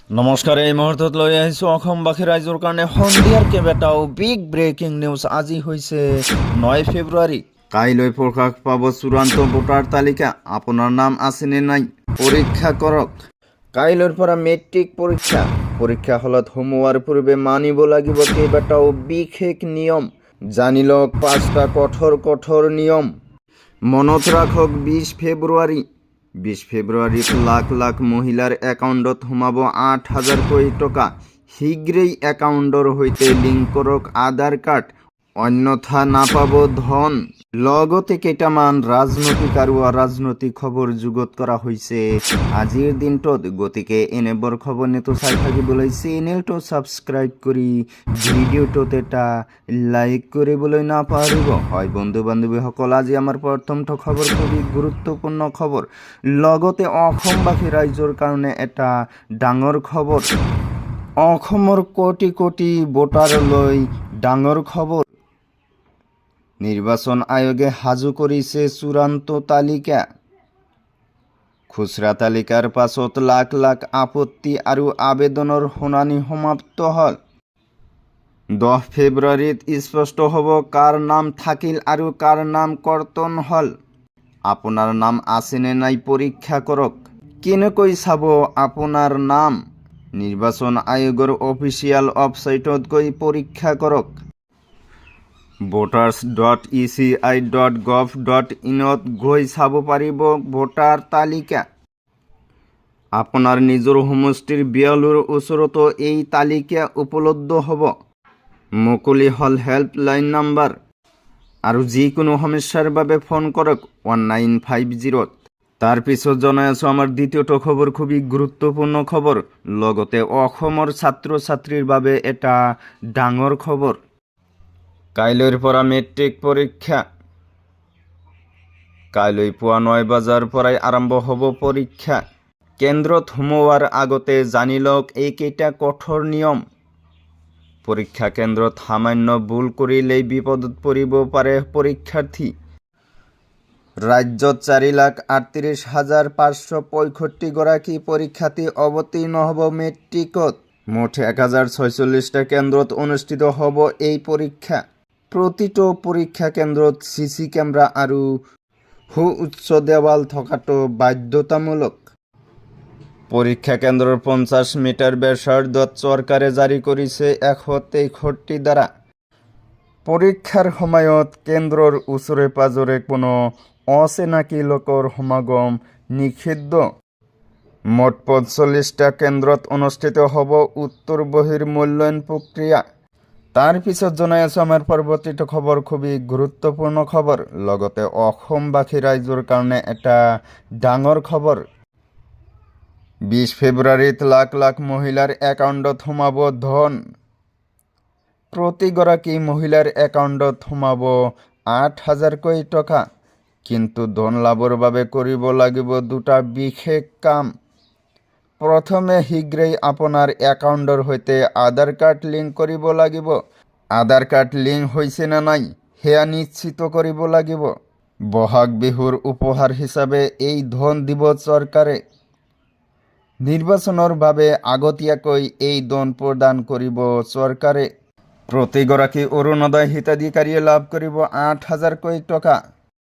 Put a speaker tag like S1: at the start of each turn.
S1: নমস্কাৰ। এই মুহূৰ্তত লৈ আহিছোঁ অসমবাসী ৰাইজৰ কাৰণে সন্ধিয়াৰ কেইবাটাও বিগ ব্ৰেকিং নিউজ। আজি হৈছে 9 ফেব্ৰুৱাৰী। কাইলৈ প্ৰকাশ পাব চূড়ান্ত ভোটাৰ তালিকা। আপোনাৰ নাম আছেনে নাই পৰীক্ষা কৰক। কাইলৈৰ পৰা মেট্ৰিক পৰীক্ষা হলত সোমোৱাৰ পূৰ্বে মানিব লাগিব কেইবাটাও বিশেষ নিয়ম। জানি লওক 5টা কঠোৰ নিয়ম। মনত ৰাখক 20 ফেব্ৰুৱাৰীত লাখ লাখ মহিলাৰ একাউণ্টত সোমাব 8,000 কোটি টকা। শীঘ্ৰেই একাউণ্টৰ সৈতে লিংক কৰক আধাৰ কাৰ্ড, অন্যথা নাপাব ধন। লগতে কেইটামান ৰাজনৈতিক আৰু অৰাজনৈতিক খবৰ যুগুত কৰা হৈছে আজিৰ দিনটোত। গতিকে এনেবোৰ খবৰ নিতো চাই থাকিবলৈ চেনেলটো ছাবস্ক্ৰাইব কৰি ভিডিঅ'টোত এটা লাইক কৰিবলৈ নাপাহৰিব। হয় বন্ধু বান্ধৱীসকল, আজি আমাৰ প্ৰথমটো খবৰ খুবেই গুৰুত্বপূৰ্ণ খবৰ। লগতে অসমবাসী ৰাইজৰ কাৰণে এটা ডাঙৰ খবৰ। অসমৰ কোটি কোটি ভোটাৰলৈ ডাঙৰ খবৰ। নিৰ্বাচন আয়োগে সাজু কৰিছে চূড়ান্ত তালিকা। খুচৰা তালিকাৰ পাছত লাখ লাখ আপত্তি আৰু আবেদনৰ শুনানি সমাপ্ত হ'ল। 10 ফেব্ৰুৱাৰীত স্পষ্ট হ'ব কাৰ নাম থাকিল আৰু কাৰ নাম কৰ্তন হ'ল। আপোনাৰ নাম আছেনে নাই পৰীক্ষা কৰক। কেনেকৈ চাব আপোনাৰ নাম? নিৰ্বাচন আয়োগৰ অফিচিয়েল ৱেবছাইটত গৈ পৰীক্ষা কৰক। voters.eci.gov.in ত গৈ চাব পাৰিব ভোটাৰ তালিকা। আপোনাৰ নিজৰ সমষ্টিৰ বিয়ালুৰ ওচৰতো এই তালিকা উপলব্ধ হ'ব। মুকলি হ'ল হেল্পলাইন নম্বৰ। আৰু যিকোনো সমস্যাৰ বাবে ফোন কৰক 1950। তাৰ পিছত জনাই আছোঁ আমাৰ দ্বিতীয়টো খবৰ, খুবেই গুৰুত্বপূৰ্ণ খবৰ। লগতে অসমৰ ছাত্ৰ ছাত্ৰীৰ বাবে এটা ডাঙৰ খবৰ। কাইলৈৰ পৰা মেট্ৰিক পৰীক্ষা। কাইলৈ পুৱা 9 বজাৰ পৰাই আৰম্ভ হ'ব পৰীক্ষা। কেন্দ্ৰত সোমোৱাৰ আগতে জানি লওক এইকেইটা কঠোৰ নিয়ম। পৰীক্ষা কেন্দ্ৰত সামান্য ভুল কৰিলেই বিপদত পৰিব পাৰে পৰীক্ষাৰ্থী। ৰাজ্যত 4,38,565 গৰাকী পৰীক্ষাৰ্থী অৱতীৰ্ণ হ'ব মেট্ৰিকত। মুঠ 1046টা কেন্দ্ৰত অনুষ্ঠিত হ'ব এই পৰীক্ষা। প্ৰতিটো পৰীক্ষা কেন্দ্ৰত CC কেমেৰা আৰু সুউচ্চ দেৱাল থকাটো বাধ্যতামূলক। পৰীক্ষা কেন্দ্ৰৰ 50 মিটাৰ ব্যাসাৰ্ধত চৰকাৰে জাৰি কৰিছে 163 ধাৰা। পৰীক্ষাৰ সময়ত কেন্দ্ৰৰ ওচৰে পাজৰে কোনো অচিনাকি লোকৰ সমাগম নিষিদ্ধ। মুঠ 45টা কেন্দ্ৰত অনুষ্ঠিত হ'ব উত্তৰ বহিৰ্মূল্যায়ন প্ৰক্ৰিয়া। তাৰ পিছত জনাই আছোঁ আমাৰ পৰৱৰ্তীটো খবৰ, খুবেই গুৰুত্বপূৰ্ণ খবৰ। লগতে অসমবাসী ৰাইজৰ কাৰণে এটা ডাঙৰ খবৰ। 20 ফেব্ৰুৱাৰীত লাখ লাখ মহিলাৰ একাউণ্টত সোমাব ধন। প্ৰতিগৰাকী মহিলাৰ একাউণ্টত সোমাব 8,000 কোটি টকা। কিন্তু ধন লাভৰ বাবে কৰিব লাগিব দুটা বিশেষ কাম। প্ৰথমে শীঘ্ৰেই আপোনাৰ একাউণ্টৰ সৈতে আধাৰ কাৰ্ড লিংক কৰিব লাগিব। আধাৰ কাৰ্ড লিংক হৈছে নে নাই সেয়া নিশ্চিত কৰিব লাগিব। বহাগ বিহুৰ উপহাৰ হিচাপে এই ধন দিব চৰকাৰে। নিৰ্বাচনৰ বাবে আগতীয়াকৈ এই ধন প্ৰদান কৰিব চৰকাৰে। প্ৰতিগৰাকী অৰুণোদয় হিতাধিকাৰীয়ে লাভ কৰিব 8,000 কোটি টকা।